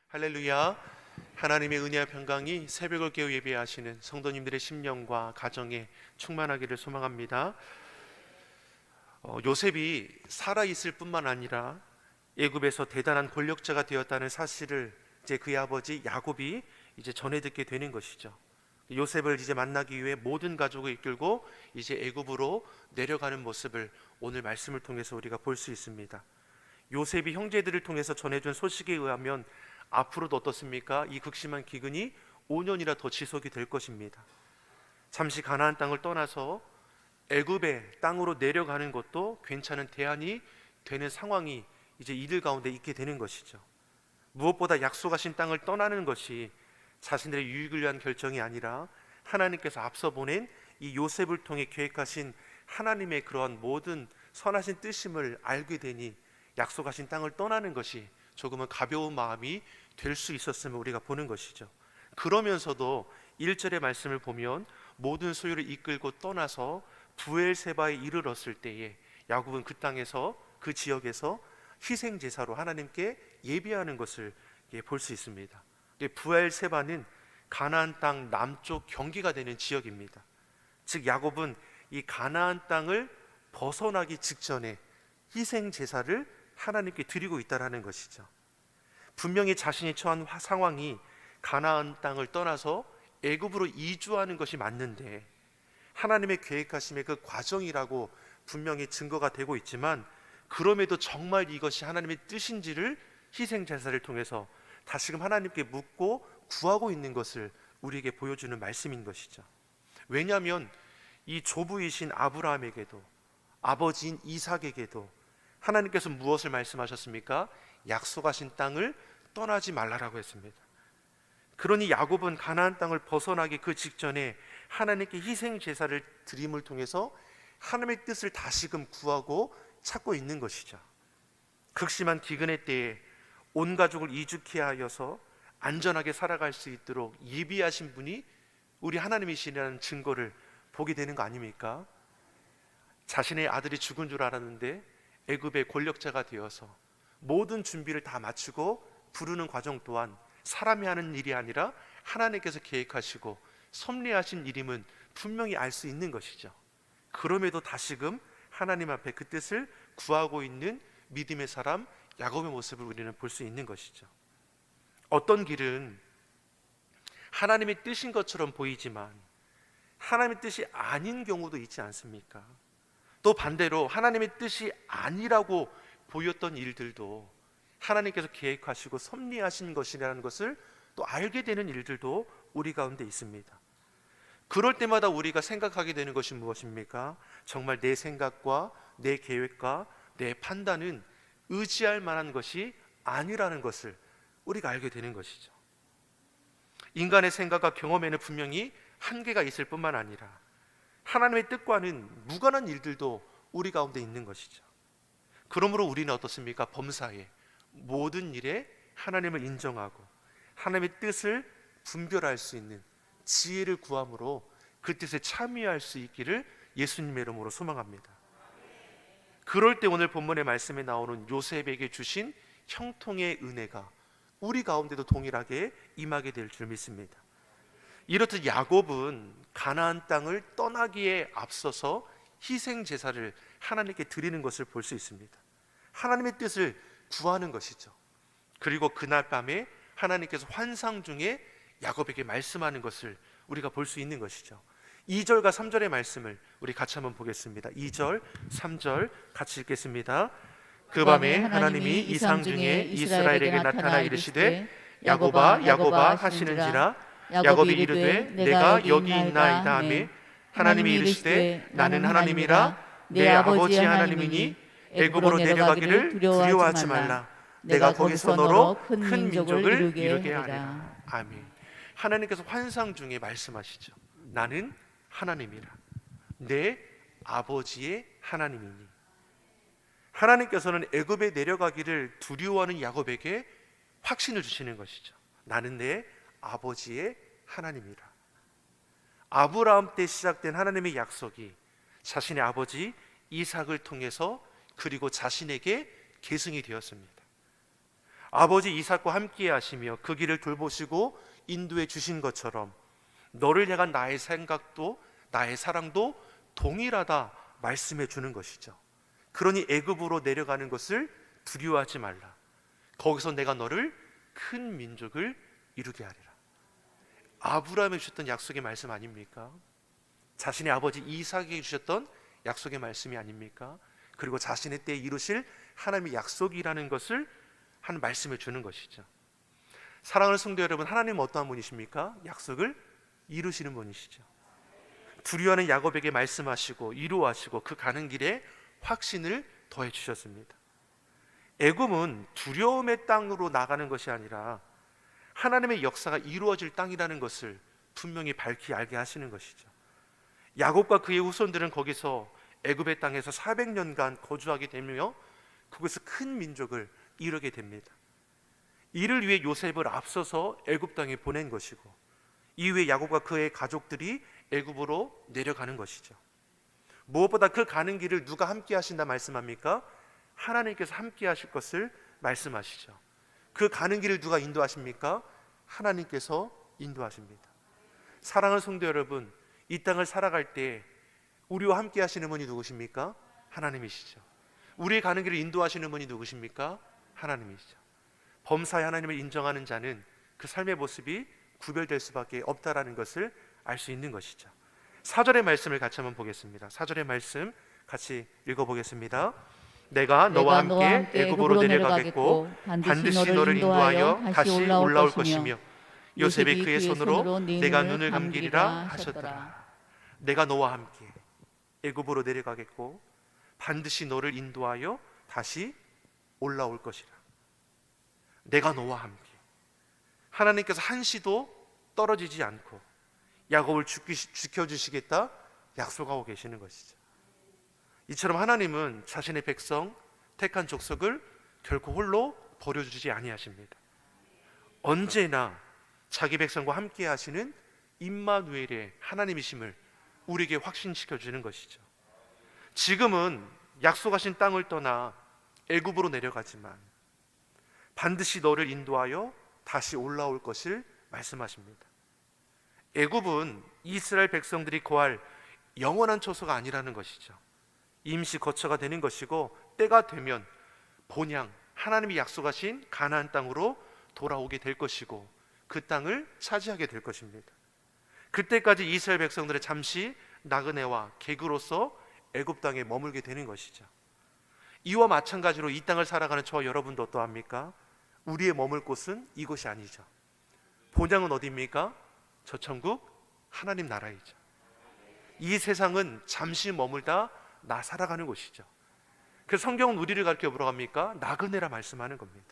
할렐루야. 하나님의 은혜와 평강이 새벽을 깨워 예배하시는 성도님들의 심령과 가정에 충만하기를 소망합니다. 요셉이 살아있을 뿐만 아니라 애굽에서 대단한 권력자가 되었다는 사실을 이제 그의 아버지 야곱이 이제 전해 듣게 되는 것이죠. 요셉을 이제 만나기 위해 모든 가족을 이끌고 이제 애굽으로 내려가는 모습을 오늘 말씀을 통해서 우리가 볼 수 있습니다. 요셉이 형제들을 통해서 전해준 소식에 의하면 앞으로도 어떻습니까? 이 극심한 기근이 5년이나 더 지속이 될 것입니다. 잠시 가나안 땅을 떠나서 애굽의 땅으로 내려가는 것도 괜찮은 대안이 되는 상황이 이제 이들 가운데 있게 되는 것이죠. 무엇보다 약속하신 땅을 떠나는 것이 자신들의 유익을 위한 결정이 아니라 하나님께서 앞서 보낸 이 요셉을 통해 계획하신 하나님의 그러한 모든 선하신 뜻임을 알게 되니 약속하신 땅을 떠나는 것이 조금은 가벼운 마음이 될 수 있었음을 우리가 보는 것이죠. 그러면서도 1절의 말씀을 보면 모든 소유를 이끌고 떠나서 부엘세바에 이르렀을 때에 야곱은 그 땅에서 그 지역에서 희생제사로 하나님께 예배하는 것을 볼 수 있습니다. 부엘세바는 가나안 땅 남쪽 경계가 되는 지역입니다. 즉 야곱은 이 가나안 땅을 벗어나기 직전에 희생제사를 하나님께 드리고 있다는 것이죠. 분명히 자신이 처한 상황이 가나안 땅을 떠나서 애굽으로 이주하는 것이 맞는데 하나님의 계획하심의 그 과정이라고 분명히 증거가 되고 있지만 그럼에도 정말 이것이 하나님의 뜻인지를 희생제사를 통해서 다시금 하나님께 묻고 구하고 있는 것을 우리에게 보여주는 말씀인 것이죠. 왜냐하면 이 조부이신 아브라함에게도 아버지인 이삭에게도 하나님께서 무엇을 말씀하셨습니까? 약속하신 땅을 떠나지 말라라고 했습니다. 그러니 야곱은 가나안 땅을 벗어나기 그 직전에 하나님께 희생 제사를 드림을 통해서 하나님의 뜻을 다시금 구하고 찾고 있는 것이죠. 극심한 기근의 때에 온 가족을 이주케 하여서 안전하게 살아갈 수 있도록 예비하신 분이 우리 하나님이시라는 증거를 보게 되는 거 아닙니까? 자신의 아들이 죽은 줄 알았는데 애굽의 권력자가 되어서 모든 준비를 다 마치고 부르는 과정 또한 사람이 하는 일이 아니라 하나님께서 계획하시고 섭리하신 일임은 분명히 알 수 있는 것이죠. 그럼에도 다시금 하나님 앞에 그 뜻을 구하고 있는 믿음의 사람 야곱의 모습을 우리는 볼 수 있는 것이죠. 어떤 길은 하나님의 뜻인 것처럼 보이지만 하나님의 뜻이 아닌 경우도 있지 않습니까? 또 반대로 하나님의 뜻이 아니라고 보였던 일들도 하나님께서 계획하시고 섭리하신 것이라는 것을 또 알게 되는 일들도 우리 가운데 있습니다. 그럴 때마다 우리가 생각하게 되는 것이 무엇입니까? 정말 내 생각과 내 계획과 내 판단은 의지할 만한 것이 아니라는 것을 우리가 알게 되는 것이죠. 인간의 생각과 경험에는 분명히 한계가 있을 뿐만 아니라 하나님의 뜻과는 무관한 일들도 우리 가운데 있는 것이죠. 그러므로 우리는 어떻습니까? 범사에 모든 일에 하나님을 인정하고 하나님의 뜻을 분별할 수 있는 지혜를 구함으로 그 뜻에 참여할 수 있기를 예수님의 이름으로 소망합니다. 그럴 때 오늘 본문의 말씀에 나오는 요셉에게 주신 형통의 은혜가 우리 가운데도 동일하게 임하게 될 줄 믿습니다. 이렇듯 야곱은 가나안 땅을 떠나기에 앞서서 희생 제사를 하나님께 드리는 것을 볼 수 있습니다. 하나님의 뜻을 구하는 것이죠. 그리고 그날 밤에 하나님께서 환상 중에 야곱에게 말씀하는 것을 우리가 볼 수 있는 것이죠. 2절과 3절의 말씀을 우리 같이 한번 보겠습니다. 2절, 3절 같이 읽겠습니다. 그 밤에 하나님이 이상 중에 이스라엘에게 나타나 이르시되 야곱아 야곱아 하시는지라 야곱이 이르되 내가 여기 있나이다 하매 하나님이 이르시되 나는 하나님이라 내 아버지 하나님이니 애굽으로 내려가기를 두려워하지 말라. 내가 거기서 너로 큰 민족을 이루게 하리라. 아멘. 하나님께서 환상 중에 말씀하시죠. 나는 하나님이라. 내 아버지의 하나님이니. 하나님께서는 애굽에 내려가기를 두려워하는 야곱에게 확신을 주시는 것이죠. 나는 내 아버지의 하나님이라. 아브라함 때 시작된 하나님의 약속이 자신의 아버지 이삭을 통해서 그리고 자신에게 계승이 되었습니다. 아버지 이삭과 함께 하시며 그 길을 돌보시고 인도해 주신 것처럼 너를 향한 나의 생각도 나의 사랑도 동일하다 말씀해 주는 것이죠. 그러니 애굽으로 내려가는 것을 두려워하지 말라. 거기서 내가 너를 큰 민족을 이루게 하리라. 아브라함에 주셨던 약속의 말씀 아닙니까? 자신의 아버지 이삭에게 주셨던 약속의 말씀이 아닙니까? 그리고 자신의 때에 이루실 하나님의 약속이라는 것을 한 말씀을 주는 것이죠. 사랑하는 성도 여러분, 하나님은 어떠한 분이십니까? 약속을 이루시는 분이시죠. 두려워하는 야곱에게 말씀하시고 이루하시고 그 가는 길에 확신을 더해 주셨습니다. 애굽은 두려움의 땅으로 나가는 것이 아니라 하나님의 역사가 이루어질 땅이라는 것을 분명히 밝히 알게 하시는 것이죠. 야곱과 그의 후손들은 거기서 애굽의 땅에서 400년간 거주하게 되며 그곳에서 큰 민족을 이루게 됩니다. 이를 위해 요셉을 앞서서 애굽 땅에 보낸 것이고 이후에 야곱과 그의 가족들이 애굽으로 내려가는 것이죠. 무엇보다 그 가는 길을 누가 함께 하신다 말씀합니까? 하나님께서 함께 하실 것을 말씀하시죠. 그 가는 길을 누가 인도하십니까? 하나님께서 인도하십니다. 사랑하는 성도 여러분, 이 땅을 살아갈 때 우리와 함께 하시는 분이 누구십니까? 하나님이시죠. 우리의 가는 길을 인도하시는 분이 누구십니까? 하나님이시죠. 범사에 하나님을 인정하는 자는 그 삶의 모습이 구별될 수밖에 없다라는 것을 알 수 있는 것이죠. 4절의 말씀을 같이 한번 보겠습니다. 4절의 말씀 같이 읽어보겠습니다. 내가 너와 함께 애굽으로 내려가겠고 반드시 너를 인도하여 다시 올라올 것이며 요셉이 그의 손으로 내가 눈을 감기리라 하셨더라. 내가 너와 함께 애굽으로 내려가겠고 반드시 너를 인도하여 다시 올라올 것이라. 내가 너와 함께. 하나님께서 한시도 떨어지지 않고 야곱을 지켜주시겠다 약속하고 계시는 것이죠. 이처럼 하나님은 자신의 백성 택한 족속을 결코 홀로 버려주지 아니하십니다. 언제나 자기 백성과 함께 하시는 임마누엘의 하나님이심을 우리에게 확신시켜 주는 것이죠. 지금은 약속하신 땅을 떠나 애굽으로 내려가지만 반드시 너를 인도하여 다시 올라올 것을 말씀하십니다. 애굽은 이스라엘 백성들이 거할 영원한 처소가 아니라는 것이죠. 임시 거처가 되는 것이고 때가 되면 본향 하나님이 약속하신 가나안 땅으로 돌아오게 될 것이고 그 땅을 차지하게 될 것입니다. 그때까지 이스라엘 백성들은 잠시 나그네와 객으로서 애굽 땅에 머물게 되는 것이죠. 이와 마찬가지로 이 땅을 살아가는 저와 여러분도 어떠합니까? 우리의 머물 곳은 이곳이 아니죠. 본향은 어디입니까? 저 천국 하나님 나라이죠. 이 세상은 잠시 머물다 나 살아가는 곳이죠. 그래서 성경은 우리를 가르쳐 뭐라고 합니까? 나그네라 말씀하는 겁니다.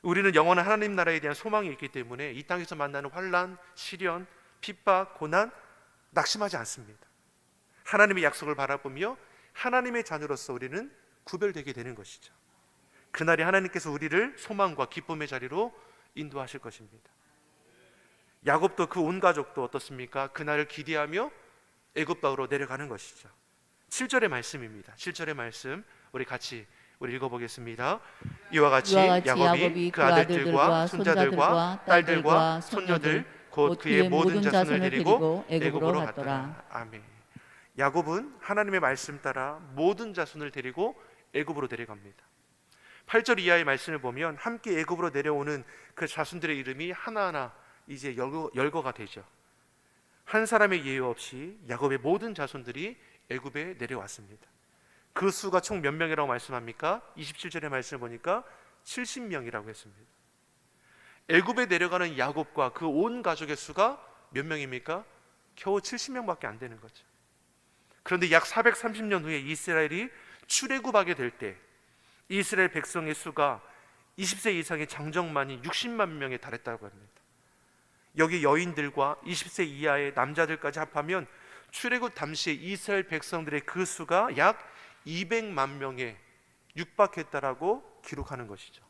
우리는 영원한 하나님 나라에 대한 소망이 있기 때문에 이 땅에서 만나는 환난, 시련, 핍박, 고난 낙심하지 않습니다. 하나님의 약속을 바라보며 하나님의 자녀로서 우리는 구별되게 되는 것이죠. 그날이 하나님께서 우리를 소망과 기쁨의 자리로 인도하실 것입니다. 야곱도 그 온 가족도 어떻습니까? 그날을 기대하며 애굽 땅으로 내려가는 것이죠. 7절의 말씀입니다. 7절의 말씀 우리 같이 읽어보겠습니다. 이와 같이 야곱이 그 아들들과 손자들과 딸들과 손녀들 곧 그의 모든 자손을 데리고 애굽으로 갔더라. 아멘. 야곱은 하나님의 말씀 따라 모든 자손을 데리고 애굽으로 데려갑니다. 8절 이하의 말씀을 보면 함께 애굽으로 내려오는 그 자손들의 이름이 하나하나 이제 열거가 되죠. 한 사람의 예외 없이 야곱의 모든 자손들이 애굽에 내려왔습니다. 그 수가 총 몇 명이라고 말씀합니까? 27절의 말씀을 보니까 70명이라고 했습니다. 애굽에 내려가는 야곱과 그 온 가족의 수가 몇 명입니까? 겨우 70명밖에 안 되는 거죠. 그런데 약 430년 후에 이스라엘이 출애굽하게 될 때 이스라엘 백성의 수가 20세 이상의 장정만이 60만 명에 달했다고 합니다. 여기 여인들과 20세 이하의 남자들까지 합하면 출애굽 당시에 이스라엘 백성들의 그 수가 약 200만 명에 육박했다라고 기록하는 것이죠.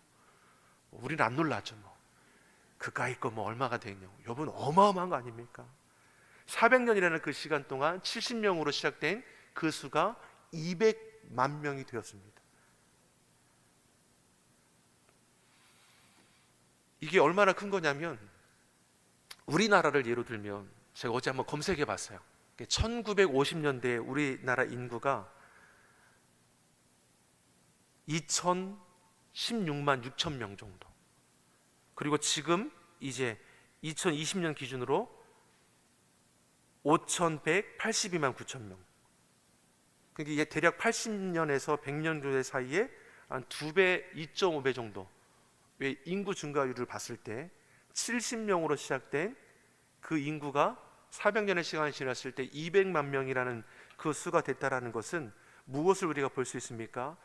우리는 안 놀라죠. 그까이 거 얼마가 되냐고. 여러분 어마어마한 거 아닙니까? 400년이라는 그 시간 동안 70명으로 시작된 그 수가 200만 명이 되었습니다. 이게 얼마나 큰 거냐면 우리나라를 예로 들면 제가 어제 한번 검색해 봤어요. 1950년대에 우리나라 인구가 2016만 6천 명 정도. 그리고 지금 이제 2020년 기준으로 5,182만 9천 명. 그러니까 이게 대략 80년에서 100년 사이에 한 2배, 2.5배 정도. 왜 인구 증가율을 봤을 때 70명으로 시작된 그 인구가 400년의 시간이 지났을 때 200만 명이라는 그 수가 됐다라는 것은 무엇을 우리가 볼 수 있습니까?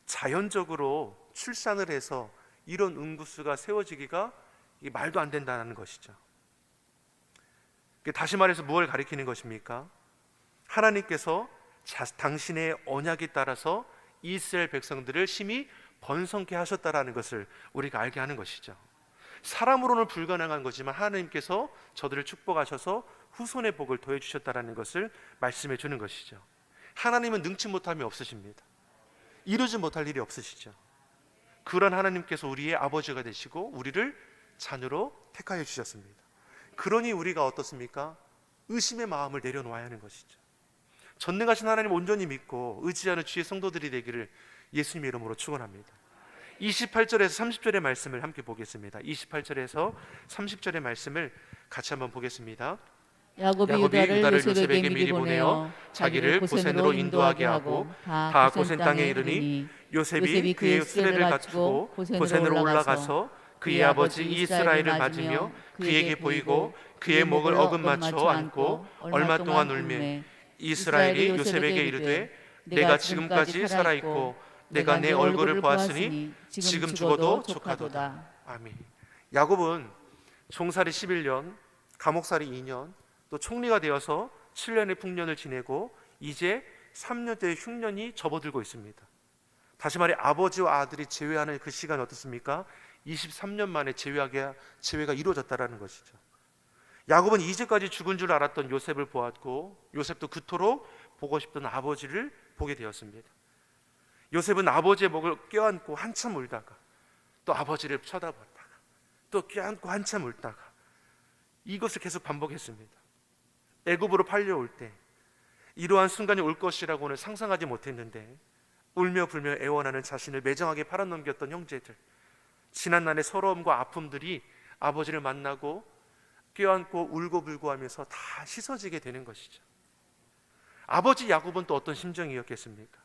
자연적으로 출산을 해서 이런 인구수가 세워지기가 말도 안 된다는 것이죠. 다시 말해서 무엇을 가리키는 것입니까? 하나님께서 당신의 언약에 따라서 이스라엘 백성들을 심히 번성케 하셨다라는 것을 우리가 알게 하는 것이죠. 사람으로는 불가능한 거지만 하나님께서 저들을 축복하셔서 후손의 복을 더해 주셨다라는 것을 말씀해 주는 것이죠. 하나님은 능치 못함이 없으십니다. 이루지 못할 일이 없으시죠. 그런 하나님께서 우리의 아버지가 되시고 우리를 자녀로 택하여 주셨습니다. 그러니 우리가 어떻습니까? 의심의 마음을 내려놓아야 하는 것이죠. 전능하신 하나님 온전히 믿고 의지하는 주의 성도들이 되기를 예수님의 이름으로 축원합니다. 28절에서 30절의 말씀을 함께 보겠습니다. 28절에서 30절의 말씀을 같이 한번 보겠습니다. 야곱이 유다를 요셉에게 미리 보내어 자기를 고센으로 인도하게 하고 다 고센 땅에 이르니 요셉이 그의 수레를 갖추고 고센으로 올라가서 그의 아버지 이스라엘을 맞으며 그에게 보이고 그의 목을 어긋맞춰 안고 얼마 동안 울매 이스라엘이 요셉에게 이르되 내가 지금까지 살아있고 내가 내 얼굴을 보았으니 지금 죽어도 족하도다. 아멘. 야곱은 종살이 11년, 감옥살이 2년, 또 총리가 되어서 7년의 풍년을 지내고 이제 3년대의 흉년이 접어들고 있습니다. 다시 말해 아버지와 아들이 재회하는 그 시간 어떻습니까? 23년 만에 재회가 이루어졌다라는 것이죠. 야곱은 이제까지 죽은 줄 알았던 요셉을 보았고 요셉도 그토록 보고 싶던 아버지를 보게 되었습니다. 요셉은 아버지의 목을 껴안고 한참 울다가 또 아버지를 쳐다봤다가 또 껴안고 한참 울다가 이것을 계속 반복했습니다. 애굽으로 팔려올 때 이러한 순간이 올 것이라고는 상상하지 못했는데 울며 불며 애원하는 자신을 매정하게 팔아넘겼던 형제들, 지난날의 서러움과 아픔들이 아버지를 만나고 껴안고 울고불고 하면서 다 씻어지게 되는 것이죠. 아버지 야곱은 또 어떤 심정이었겠습니까?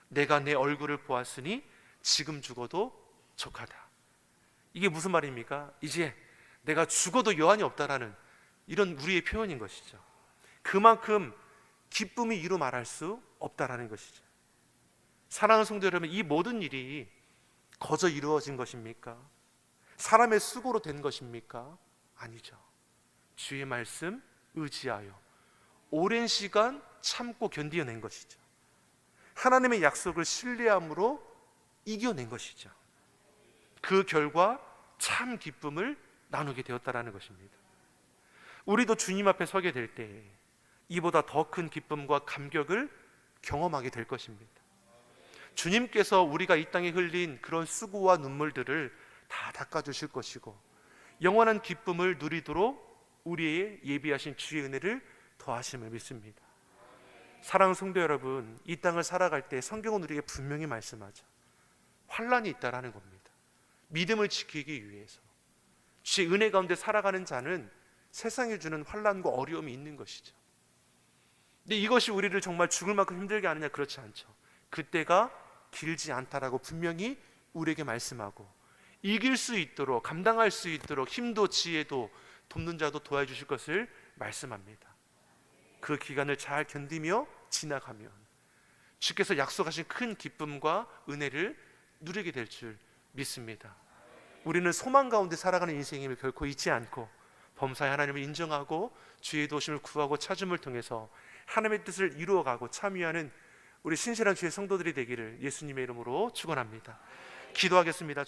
내가 내 얼굴을 보았으니 지금 죽어도 족하다. 이게 무슨 말입니까? 이제 내가 죽어도 여한이 없다라는 이런 우리의 표현인 것이죠. 그만큼 기쁨이 이루 말할 수 없다라는 것이죠. 사랑하는 성도 여러분, 이 모든 일이 거저 이루어진 것입니까? 사람의 수고로 된 것입니까? 아니죠. 주의 말씀 의지하여 오랜 시간 참고 견디어낸 것이죠. 하나님의 약속을 신뢰함으로 이겨낸 것이죠. 그 결과 참 기쁨을 나누게 되었다라는 것입니다. 우리도 주님 앞에 서게 될 때 이보다 더 큰 기쁨과 감격을 경험하게 될 것입니다. 주님께서 우리가 이 땅에 흘린 그런 수고와 눈물들을 다 닦아주실 것이고 영원한 기쁨을 누리도록 우리의 예비하신 주의 은혜를 더하심을 믿습니다. 사랑하는 성도 여러분, 이 땅을 살아갈 때 성경은 우리에게 분명히 말씀하죠. 환난이 있다라는 겁니다. 믿음을 지키기 위해서 주의 은혜 가운데 살아가는 자는 세상이 주는 환난과 어려움이 있는 것이죠. 근데 이것이 우리를 정말 죽을 만큼 힘들게 하느냐? 그렇지 않죠. 그때가 길지 않다라고 분명히 우리에게 말씀하고 이길 수 있도록, 감당할 수 있도록 힘도 지혜도 돕는 자도 도와주실 것을 말씀합니다. 그 기간을 잘 견디며 지나가면 주께서 약속하신 큰 기쁨과 은혜를 누리게 될 줄 믿습니다. 우리는 소망 가운데 살아가는 인생임을 결코 잊지 않고 범사의 하나님을 인정하고 주의 도심을 구하고 찾음을 통해서 하나님의 뜻을 이루어가고 참여하는 우리 신실한 주의 성도들이 되기를 예수님의 이름으로 축원합니다. 기도하겠습니다.